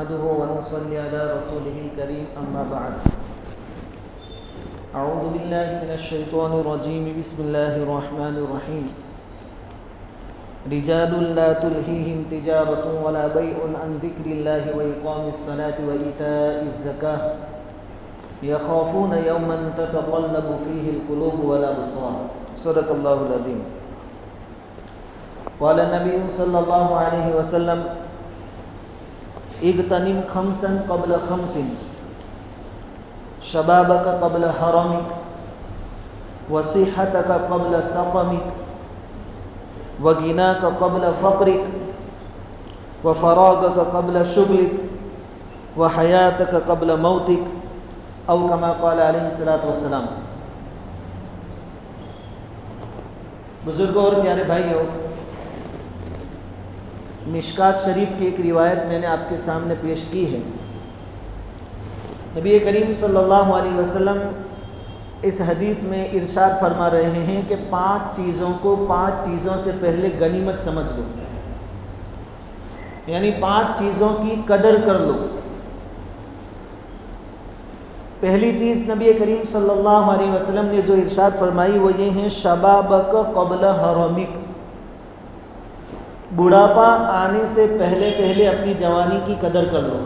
نحمده ونصلي على رسوله الكريم أما بعد أعوذ بالله من الشيطان الرجيم بسم الله الرحمن الرحيم رجال لا تلهيهم تجارة ولا بيع عن ذكر الله وإقام الصلاة وإيتاء الزكاة يخافون يوما تتقلب فيه القلوب والأبصار صدق الله العظيم. قال النبي صلى الله عليه وسلم اغتنم خمسا قبل خمس شبابك قبل حرمك وصحتك قبل سقمك وغناك قبل فقرك وفراغك قبل شغلك وحياتك قبل موتك او كما قال علیہ الصلوۃ والسلام. بزرگوں اور پیارے بھائیوں، مشکات شریف کی ایک روایت میں نے آپ کے سامنے پیش کی ہے. نبی کریم صلی اللہ علیہ وسلم اس حدیث میں ارشاد فرما رہے ہیں کہ 5 چیزوں کو 5 چیزوں سے پہلے غنیمت سمجھ لو، یعنی 5 چیزوں کی قدر کر لو. پہلی چیز نبی کریم صلی اللہ علیہ وسلم نے جو ارشاد فرمائی وہ یہ ہیں شبابک قبل حرمک، بڑھاپا آنے سے پہلے اپنی جوانی کی قدر کر لو.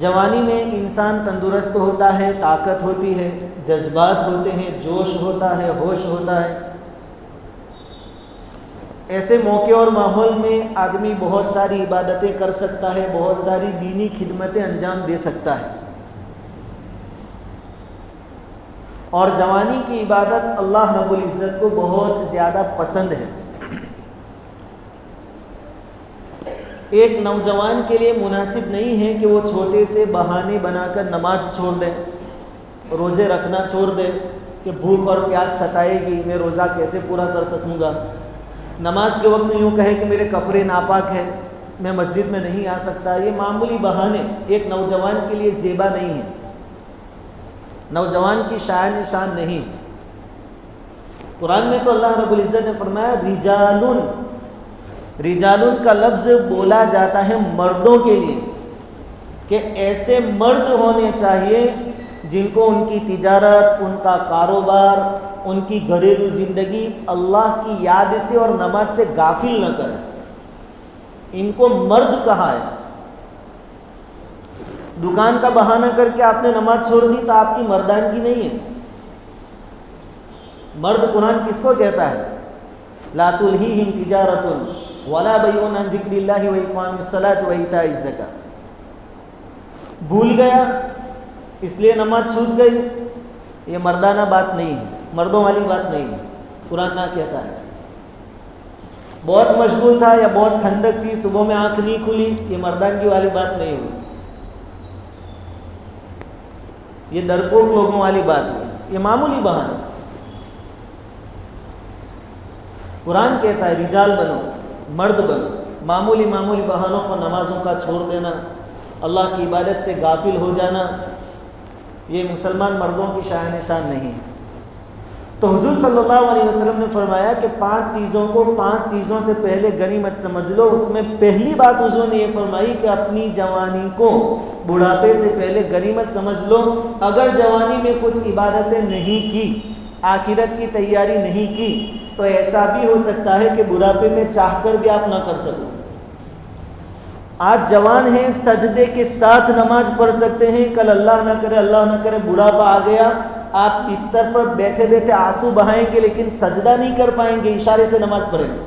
جوانی میں انسان تندرست ہوتا ہے، طاقت ہوتی ہے، جذبات ہوتے ہیں، جوش ہوتا ہے، ہوش ہوتا ہے. ایسے موقع اور ماحول میں آدمی بہت ساری عبادتیں کر سکتا ہے، بہت ساری دینی خدمتیں انجام دے سکتا ہے. اور جوانی کی عبادت اللہ رب العزت کو بہت زیادہ پسند ہے. ایک نوجوان کے لیے مناسب نہیں ہے کہ وہ چھوٹے سے بہانے بنا کر نماز چھوڑ دے، روزے رکھنا چھوڑ دے کہ بھوک اور پیاس ستائے گی، میں روزہ کیسے پورا کر سکوں گا. نماز کے وقت یوں کہے کہ میرے کپڑے ناپاک ہیں، میں مسجد میں نہیں آ سکتا. یہ معمولی بہانے ایک نوجوان کے لیے زیبا نہیں ہے، نوجوان کی شان نہیں. قرآن میں تو اللہ رب العزت نے فرمایا رجالن کا لفظ بولا جاتا ہے مردوں کے لیے کہ ایسے مرد ہونے چاہیے جن کو ان کی تجارت، ان کا کاروبار، ان کی گھریلو زندگی اللہ کی یاد سے اور نماز سے غافل نہ کرے. ان کو مرد کہا ہے. دکان کا بہانہ کر کے آپ نے نماز چھوڑ دی تو آپ کی مردانگی نہیں ہے. مرد قرآن کس کو کہتا ہے؟ لا تلہیہم تجارۃ ولا بیع عن ذکر اللہ واقام الصلاۃ وایتاء الزکاۃ. بھول گیا اس لیے نماز چھوٹ گئی، یہ مردانہ بات نہیں ہے، مردوں والی بات نہیں ہے. قرآن نہ کہتا ہے. بہت مشغول تھا یا بہت ٹھنڈک تھی، صبح میں آنکھ نہیں کھلی، یہ مردانگی والی بات نہیں ہوئی، یہ ڈرپوک لوگوں والی بات ہے، یہ معمولی بہانہ. قرآن کہتا ہے رجال بنو، مرد بنو. معمولی بہانوں کو، نمازوں کا چھوڑ دینا، اللہ کی عبادت سے غافل ہو جانا، یہ مسلمان مردوں کی شان نہیں. تو حضور صلی اللہ علیہ وسلم نے فرمایا کہ 5 چیزوں کو 5 چیزوں سے پہلے غنیمت سمجھ لو. اس میں پہلی بات حضور نے یہ فرمائی کہ اپنی جوانی کو بڑھاپے سے پہلے غنیمت سمجھ لو. اگر جوانی میں کچھ عبادتیں نہیں کی، آخرت کی تیاری نہیں کی، تو ایسا بھی ہو سکتا ہے کہ بڑھاپے میں چاہ کر بھی آپ نہ کر سکو. آج جوان ہیں، سجدے کے ساتھ نماز پڑھ سکتے ہیں، کل اللہ نہ کرے بڑھاپا آ گیا، آپ بستر پر بیٹھے آنسو بہائیں گے لیکن سجدہ نہیں کر پائیں گے، اشارے سے نماز پڑھیں گے.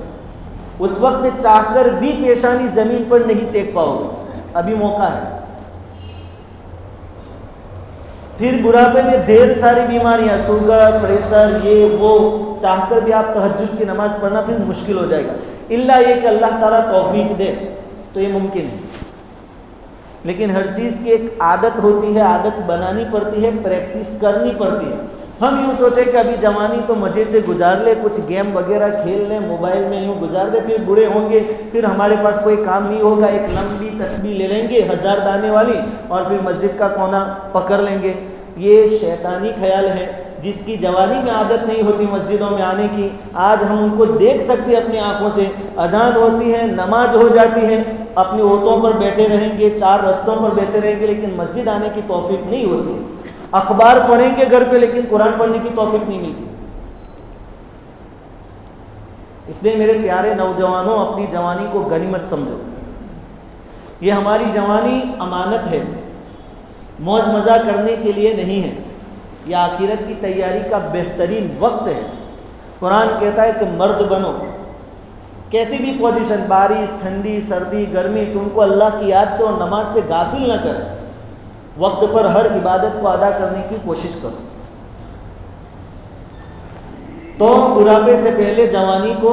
اس وقت چاہ کر بھی پیشانی زمین پر نہیں ٹیک پاؤ گے، ابھی موقع ہے. پھر بڑھاپے میں ڈھیر ساری بیماریاں، شوگر، پریشر، یہ وہ، چاہ کر بھی آپ تہجد کی نماز پڑھنا پھر مشکل ہو جائے گا. الا یہ کہ اللہ تعالیٰ توفیق دے تو یہ ممکن ہے. لیکن ہر چیز کی ایک عادت ہوتی ہے، عادت بنانی پڑتی ہے، پریکٹس کرنی پڑتی ہے. ہم یوں سوچیں کہ ابھی جوانی تو مزے سے گزار لے، کچھ گیم وغیرہ کھیل لیں، موبائل میں یوں گزار دے، پھر بوڑھے ہوں گے، پھر ہمارے پاس کوئی کام نہیں ہوگا، ایک لمبی تسبیح لے لیں گے 1000 دانے والی اور پھر مسجد کا کونا پکڑ لیں گے. یہ شیطانی خیال ہے. جس کی جوانی میں عادت نہیں ہوتی مسجدوں میں آنے کی، آج ہم ان کو دیکھ سکتے اپنی آنکھوں سے، اذان ہوتی ہے، نماز ہو جاتی ہے، اپنی اوٹوں پر بیٹھے رہیں گے، چار رستوں پر بیٹھے رہیں گے، لیکن مسجد آنے کی توفیق نہیں ہوتی، اخبار پڑھیں گے گھر پہ لیکن قرآن پڑھنے کی توفیق نہیں ملتی۔ اس لیے میرے پیارے نوجوانوں، اپنی جوانی کو غنیمت سمجھو، یہ ہماری جوانی امانت ہے، موج مزہ کرنے کے لیے نہیں ہے، یہ آخرت کی تیاری کا بہترین وقت ہے۔ قرآن کہتا ہے کہ مرد بنو، کیسی بھی پوزیشن، بارش، ٹھنڈی، سردی، گرمی، تم کو اللہ کی یاد سے اور نماز سے غافل نہ کرے، وقت پر ہر عبادت کو ادا کرنے کی کوشش کرو۔ تو بڑھاپے سے پہلے جوانی کو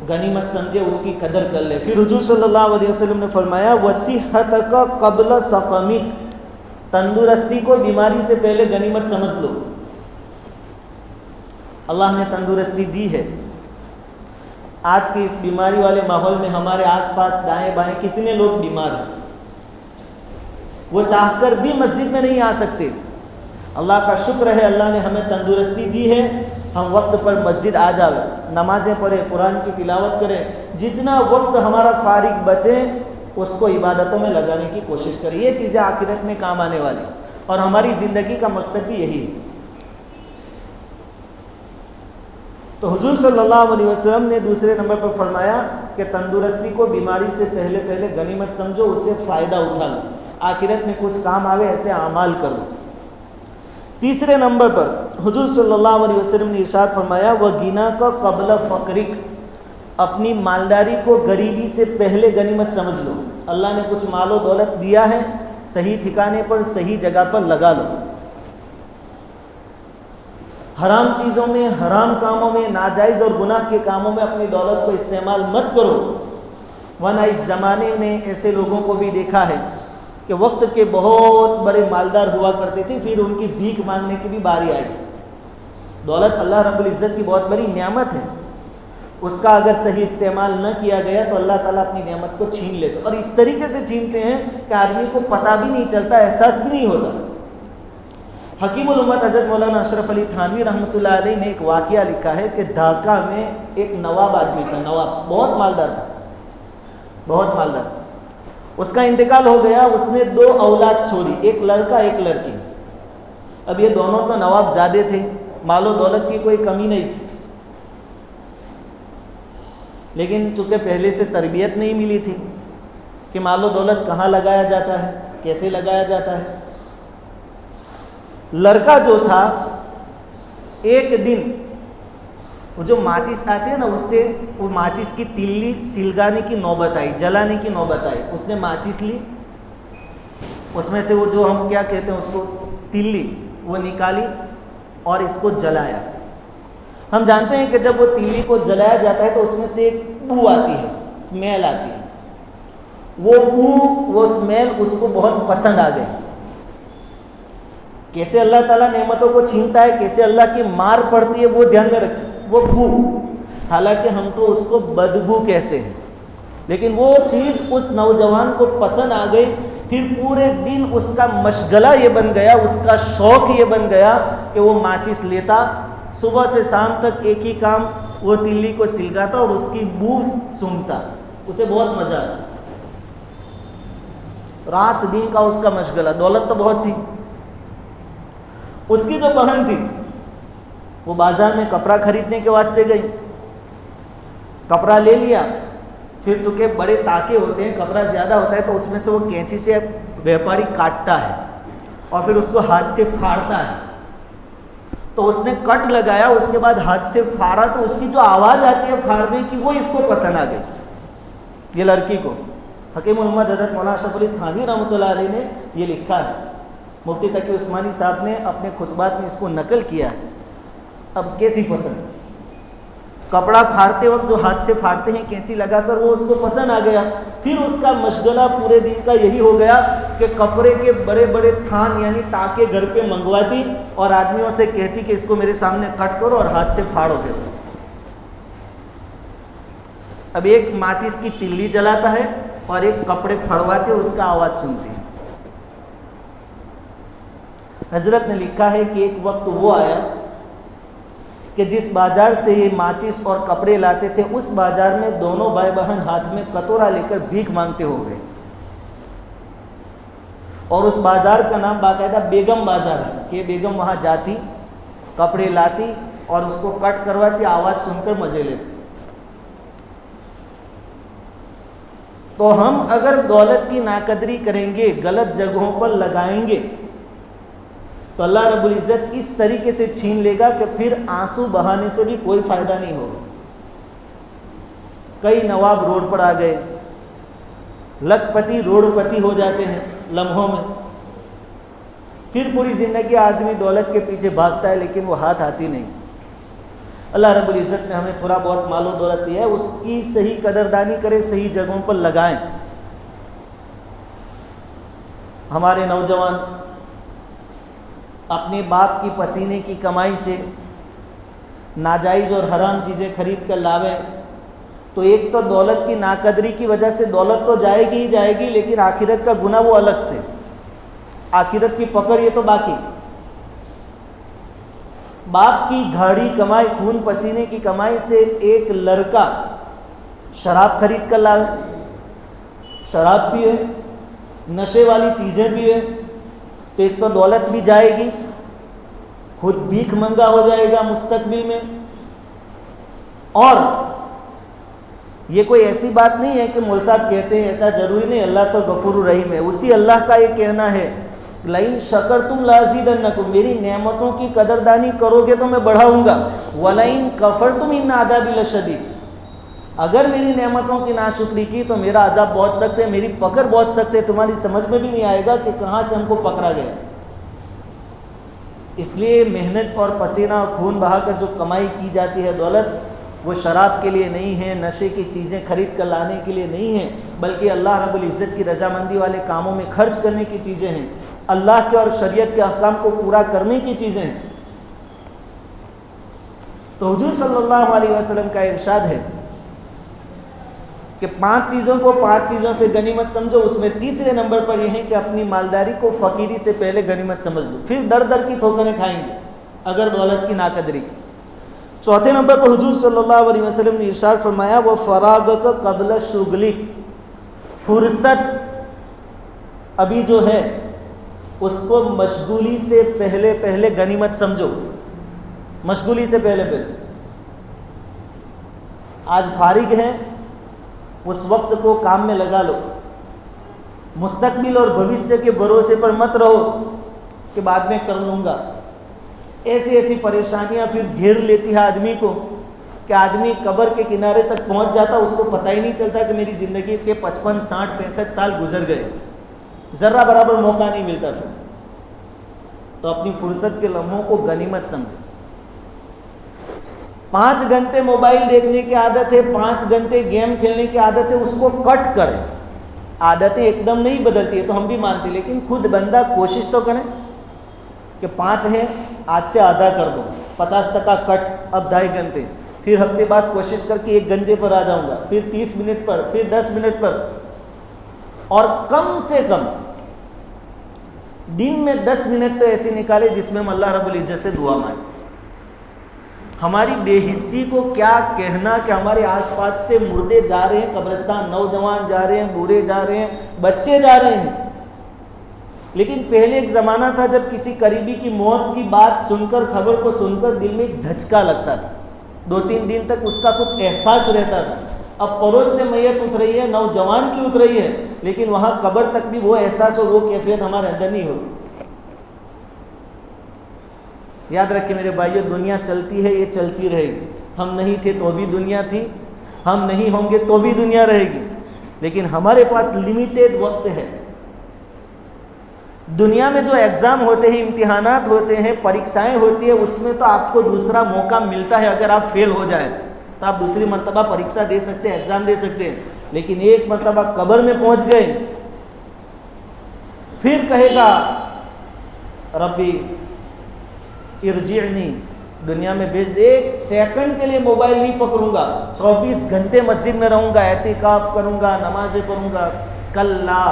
غنیمت سمجھے، اس کی قدر کر لے۔ پھر حضور صلی اللہ علیہ وسلم نے فرمایا وَصِحَّتَكَ قَبْلَ سَقَمِكَ، تندرستی کو بیماری سے پہلے غنیمت سمجھ لو۔ اللہ نے تندرستی دی ہے، آج کے اس بیماری والے ماحول میں ہمارے آس پاس دائیں بائیں کتنے لوگ بیمار ہیں، وہ چاہ کر بھی مسجد میں نہیں آ سکتے۔ اللہ کا شکر ہے، اللہ نے ہمیں تندرستی دی ہے، ہم وقت پر مسجد آ جاؤ، نمازیں پڑھیں، قرآن کی تلاوت کریں، جتنا وقت ہمارا فارغ بچے اس کو عبادتوں میں لگانے کی کوشش کریں۔ یہ چیزیں آخرت میں کام آنے والی، اور ہماری زندگی کا مقصد بھی یہی ہے۔ تو حضور صلی اللہ علیہ وسلم نے دوسرے نمبر پر فرمایا کہ تندرستی کو بیماری سے پہلے غنیمت سمجھو، اس سے فائدہ اٹھا لو، آخرت میں کچھ کام آوے ایسے اعمال کرو۔ تیسرے نمبر پر حضور صلی اللہ علیہ وسلم نے ارشاد فرمایا وَغِنَاكَ قَبْلَ فَقْرِكَ، اپنی مالداری کو غریبی سے پہلے غنیمت سمجھ لو۔ اللہ نے کچھ مال و دولت دیا ہے، صحیح ٹھکانے پر صحیح جگہ پر لگا لو، حرام چیزوں میں، حرام کاموں میں، ناجائز اور گناہ کے کاموں میں اپنی دولت کو استعمال مت کرو، ورنہ اس زمانے میں ایسے لوگوں کو بھی دیکھا ہے کہ وقت کے بہت بڑے مالدار ہوا کرتے تھے، پھر ان کی بھیک مانگنے کی بھی باری آئی۔ دولت اللہ رب العزت کی بہت بڑی نعمت ہے، اس کا اگر صحیح استعمال نہ کیا گیا تو اللہ تعالیٰ اپنی نعمت کو چھین لیتے، اور اس طریقے سے چھینتے ہیں کہ آدمی کو پتہ بھی نہیں چلتا، احساس بھی نہیں ہوتا۔ حکیم الامت حضرت مولانا اشرف علی تھانوی رحمۃ اللہ علیہ نے ایک واقعہ لکھا ہے کہ ڈھاکہ میں ایک نواب آدمی تھا، نواب بہت مالدار تھا، بہت مالدار۔ اس کا انتقال ہو گیا، اس نے 2 اولاد چھوڑی، ایک لڑکا ایک لڑکی۔ اب یہ دونوں تو نواب زادے تھے، مال و دولت کی کوئی کمی نہیں تھی، لیکن چونکہ پہلے سے تربیت نہیں ملی تھی کہ مال و دولت کہاں لگایا جاتا ہے، کیسے لگایا جاتا ہے۔ لڑکا جو تھا ایک دن وہ جو ماچس آتے ہیں نا، اس سے وہ ماچس کی تلی سلگانے کی نوبت آئی، جلانے کی نوبت آئی۔ اس نے ماچس لی، اس میں سے وہ جو ہم کیا کہتے ہیں اس کو تلی، وہ نکالی اور اس کو جلایا۔ ہم جانتے ہیں کہ جب وہ تلی کو جلایا جاتا ہے تو اس میں سے ایک بو آتی ہے، اسمیل آتی ہے، وہ بو، وہ اسمیل اس کو بہت پسند آ گئی۔ کیسے اللہ تعالیٰ نعمتوں کو چھینتا ہے، کیسے اللہ کی مار پڑتی ہے، وہ دھیان میں رکھیں۔ وہ بو، حالانکہ ہم تو اس کو بدبو کہتے ہیں، لیکن وہ چیز اس نوجوان کو پسند آ گئی۔ پھر پورے دن اس کا مشغلہ یہ بن گیا، اس کا شوق یہ بن گیا کہ وہ ماچس لیتا، صبح سے شام تک ایک ہی کام، وہ تلی کو سلگاتا اور اس کی بو سونگھتا، اسے بہت مزہ آتا۔ رات دن کا اس کا مشغلہ، دولت تو بہت تھی۔ اس کی جو بہن تھی وہ بازار میں کپڑا خریدنے کے واسطے گئی، کپڑا لے لیا، پھر چونکہ بڑے ٹانکے ہوتے ہیں، کپڑا زیادہ ہوتا ہے تو اس میں سے وہ کینچی سے ویپاری کاٹتا ہے اور پھر اس کو ہاتھ سے پھاڑتا ہے۔ تو اس نے کٹ لگایا، اس کے بعد ہاتھ سے پھاڑا تو اس کی جو آواز آتی ہے پھاڑنے کی وہ اس کو پسند آ گئی، یہ لڑکی کو۔ حکیم الامت حضرت مولانا اشرف علی تھانوی رحمۃ اللہ علیہ نے یہ لکھا ہے، مفتی تقی عثمانی صاحب نے اپنے خطبات میں اس کو نقل کیا ہے۔ اب کیسی پسند، کپڑا پھاڑتے وقت جو ہاتھ سے پھاڑتے ہیں کینچی لگا کر، وہ اس کو پسند آ گیا۔ پھر اس کا مشغلہ پورے دن کا یہی ہو گیا کہ کپڑے کے بڑے بڑے تھان یعنی ٹانکے گھر پہ منگواتی اور آدمیوں سے کہتی کہ اس کو میرے سامنے کٹ کرو اور ہاتھ سے پھاڑو پھر اس کو۔ اب ایک ماچس کی تلی جلاتا ہے اور ایک کپڑے پھڑواتے اس کا آواز سنتی ہے۔ حضرت نے لکھا ہے کہ ایک وقت وہ آیا کہ جس بازار سے یہ ماچس اور کپڑے لاتے تھے اس بازار میں دونوں بھائی بہن ہاتھ میں کٹورا لے کر بھیک مانگتے ہو گئے، اور اس بازار کا نام باقاعدہ بیگم بازار ہے کہ بیگم وہاں جاتی، کپڑے لاتی اور اس کو کٹ کرواتی، آواز سن کر مزے لیتی۔ تو ہم اگر دولت کی ناقدری کریں گے، غلط جگہوں پر لگائیں گے، تو اللہ رب العزت اس طریقے سے چھین لے گا کہ پھر آنسو بہانے سے بھی کوئی فائدہ نہیں ہوگا۔ کئی نواب روڈ پر آ گئے، لکھ پتی روڈ پتی ہو جاتے ہیں لمحوں میں، پھر پوری زندگی آدمی دولت کے پیچھے بھاگتا ہے لیکن وہ ہاتھ آتی نہیں۔ اللہ رب العزت نے ہمیں تھوڑا بہت مال و دولت دیا ہے، اس کی صحیح قدردانی کرے، صحیح جگہوں پر لگائیں۔ ہمارے نوجوان اپنے باپ کی پسینے کی کمائی سے ناجائز اور حرام چیزیں خرید کر لاویں، تو ایک تو دولت کی ناقدری کی وجہ سے دولت تو جائے گی ہی جائے گی، لیکن آخرت کا گناہ وہ الگ سے، آخرت کی پکڑ یہ تو باقی۔ باپ کی گھاڑی کمائی، خون پسینے کی کمائی سے ایک لڑکا شراب خرید کر لاوے، شراب پیے، نشے والی چیزیں پیے، تو ایک تو دولت بھی جائے گی، خود بھیک منگا ہو جائے گا مستقبل میں۔ اور یہ کوئی ایسی بات نہیں ہے کہ مول صاحب کہتے ہیں، ایسا ضروری نہیں، اللہ تو غفور الرحیم ہے، اسی اللہ کا یہ کہنا ہے لئن شکرتم لازیدنکم، میری نعمتوں کی قدردانی کرو گے تو میں بڑھاؤں گا، ولئن کفرتم ان عذابی لشدید، اگر میری نعمتوں کی ناشکری کی تو میرا عذاب بہت سخت ہے، میری پکڑ بہت سخت ہے، تمہاری سمجھ میں بھی نہیں آئے گا کہ کہاں سے ہم کو پکڑا گیا۔ اس لیے محنت اور پسینہ اور خون بہا کر جو کمائی کی جاتی ہے دولت، وہ شراب کے لیے نہیں ہے، نشے کی چیزیں خرید کر لانے کے لیے نہیں ہے، بلکہ اللہ رب العزت کی رضامندی والے کاموں میں خرچ کرنے کی چیزیں ہیں، اللہ کے اور شریعت کے احکام کو پورا کرنے کی چیزیں ہیں۔ تو حضور صلی اللہ علیہ وسلم کا ارشاد ہے کہ 5 چیزوں کو 5 چیزوں سے غنیمت سمجھو، اس میں تیسرے نمبر پر یہ ہے کہ اپنی مالداری کو فقیری سے پہلے غنیمت سمجھ لو، پھر در در کی ٹھوکریں کھائیں گے اگر دولت کی ناقدری کی۔ چوتھے نمبر پر حضور صلی اللہ علیہ وسلم نے ارشاد فرمایا وہ فراغک قبل شغلک، فرصت ابھی جو ہے اس کو مشغولی سے پہلے پہلے غنیمت سمجھو، مشغولی سے پہلے پہلے۔ آج فارغ ہیں، اس وقت کو کام میں لگا لو، مستقبل اور بھوشیہ کے بھروسے پر مت رہو کہ بعد میں کر لوں گا۔ ایسی ایسی پریشانیاں پھر گھیر لیتی ہے آدمی کو کہ آدمی قبر کے کنارے تک پہنچ جاتا، اس کو پتہ ہی نہیں چلتا کہ میری زندگی کے 55 60 65 سال گزر گئے، ذرہ برابر موقع نہیں ملتا تھا۔ تو اپنی فرصت کے لمحوں کو غنیمت سمجھے۔ 5 گھنٹے موبائل دیکھنے کی عادت ہے، 5 گھنٹے گیم کھیلنے کی عادت ہے، اس کو کٹ کریں۔ عادتیں ایک دم نہیں بدلتی ہے تو ہم بھی مانتے، لیکن خود بندہ کوشش تو کریں کہ 5 ہیں آج سے آدھا کر دو، 50% کٹ، اب 2.5 گھنٹے، پھر ہفتے بعد کوشش کر کے 1 گھنٹے پر آ جاؤں گا، پھر 30 منٹ پر، پھر 10 منٹ پر، اور کم سے کم دن میں 10 منٹ تو ایسے نکالے جس میں ہم اللہ رب العزت سے دعا مانگیں۔ ہماری بے حسی کو کیا کہنا کہ ہمارے آس پاس سے مردے جا رہے ہیں قبرستان، نوجوان جا رہے ہیں، بوڑھے جا رہے ہیں، بچے جا رہے ہیں۔ لیکن پہلے ایک زمانہ تھا جب کسی قریبی کی موت کی بات سن کر، خبر کو سن کر دل میں ایک دھچکا لگتا تھا، 2-3 دن تک اس کا کچھ احساس رہتا تھا۔ اب پڑوس سے میت اتر رہی ہے، نوجوان کی اتر رہی ہے، لیکن وہاں قبر تک بھی وہ احساس اور وہ کیفیت ہمارے اندر نہیں ہوتی۔ یاد رکھیں میرے بھائیو، دنیا چلتی ہے، یہ چلتی رہے گی، ہم نہیں تھے تو بھی دنیا تھی، ہم نہیں ہوں گے تو بھی دنیا رہے گی، لیکن ہمارے پاس لمیٹیڈ وقت ہے۔ دنیا میں جو ایگزام ہوتے ہیں، امتحانات ہوتے ہیں، پریکشائیں ہوتی ہیں، اس میں تو آپ کو دوسرا موقع ملتا ہے، اگر آپ فیل ہو جائیں تو آپ دوسری مرتبہ پریکشا دے سکتے ہیں، ایگزام دے سکتے ہیں، لیکن ایک مرتبہ قبر میں پہنچ گئے پھر کہے گا ربی ارجعنی، دنیا میں بھیج دے، 1 سیکنڈ کے لیے موبائل نہیں پکڑوں گا، 24 گھنٹے مسجد میں رہوں گا، اعتکاف کروں گا، نمازیں پڑھوں گا۔ کلا،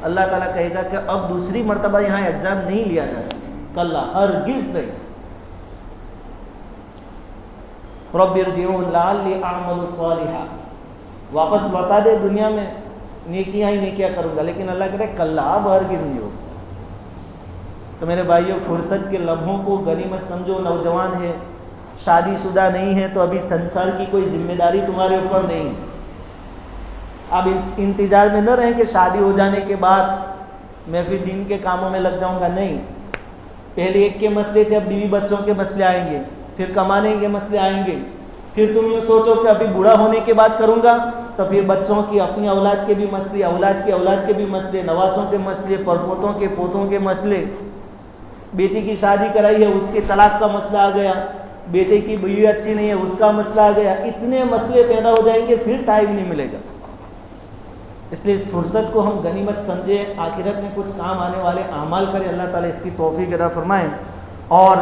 اللہ تعالیٰ کہے گا کہ اب دوسری مرتبہ یہاں ایگزام نہیں لیا جاتا، کلا، ہرگز نہیں۔ رب ارجعون لعلی اعمل صالحا، واپس لوٹا دے دنیا میں، نیکیاں ہی نیکیاں کروں گا. لیکن اللہ کہتا ہے کل اب ہرگز نہیں ہوگا. تو میرے بھائیوں فرصت کے لمحوں کو غنیمت سمجھو. نوجوان ہے، شادی شدہ نہیں ہے تو ابھی سنسار کی کوئی ذمہ داری تمہارے اوپر نہیں. اب اس انتظار میں نہ رہیں کہ شادی ہو جانے کے بعد میں پھر دین کے کاموں میں لگ جاؤں گا. نہیں، پہلے ایک کے مسئلے تھے، اب بیوی بچوں کے مسئلے آئیں گے، پھر کمانے کے مسئلے آئیں گے. پھر تم یہ سوچو کہ ابھی بوڑھا ہونے کے بعد کروں گا تو پھر بچوں کی اپنی اولاد کے بھی مسئلے، اولاد کی اولاد کے بھی مسئلے، نواسوں کے مسئلے، پرپوتوں کے پوتوں کے مسئلے. بیٹی کی شادی کرائی ہے، اس کے طلاق کا مسئلہ آ گیا، بیٹے کی بیوی اچھی نہیں ہے، اس کا مسئلہ آ گیا. اتنے مسئلے پیدا ہو جائیں گے، پھر ٹائم نہیں ملے گا. اس لیے اس فرصت کو ہم غنیمت سمجھیں، آخرت میں کچھ کام آنے والے اعمال کریں. اللہ تعالیٰ اس کی توفیق عطا فرمائیں. اور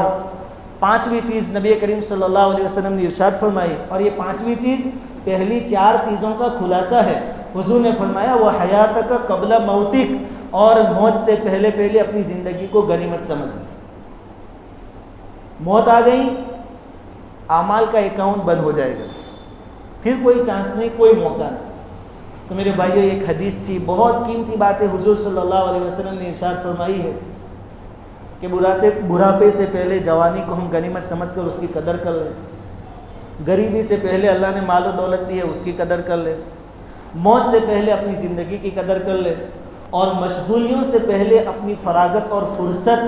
پانچویں چیز نبی کریم صلی اللہ علیہ وسلم نے ارشاد فرمائی، اور یہ پانچویں چیز پہلی چار چیزوں کا خلاصہ ہے. حضور نے فرمایا وہ حیاتک قبل موتک، اور موت سے پہلے پہلے اپنی زندگی کو غنیمت سمجھ لیں. موت آ گئی، اعمال کا اکاؤنٹ بند ہو جائے گا، پھر کوئی چانس نہیں، کوئی موقع نہیں. تو میرے بھائیو ایک حدیث تھی، بہت قیمتی باتیں حضور صلی اللہ علیہ وسلم نے ارشاد فرمائی ہے کہ بڑھاپے سے پہلے جوانی کو ہم غنیمت سمجھ کر اس کی قدر کر لیں. غریبی سے پہلے اللہ نے مال و دولت دی ہے، اس کی قدر کر لیں. موت سے پہلے اپنی زندگی کی قدر کر لیں. اور مشغولیوں سے پہلے اپنی فراغت اور فرصت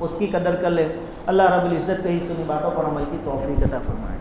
اس کی قدر کر لیں. اللہ رب العزت کہیں سنی باتوں پر عمل کی توفیق عطا فرمائے.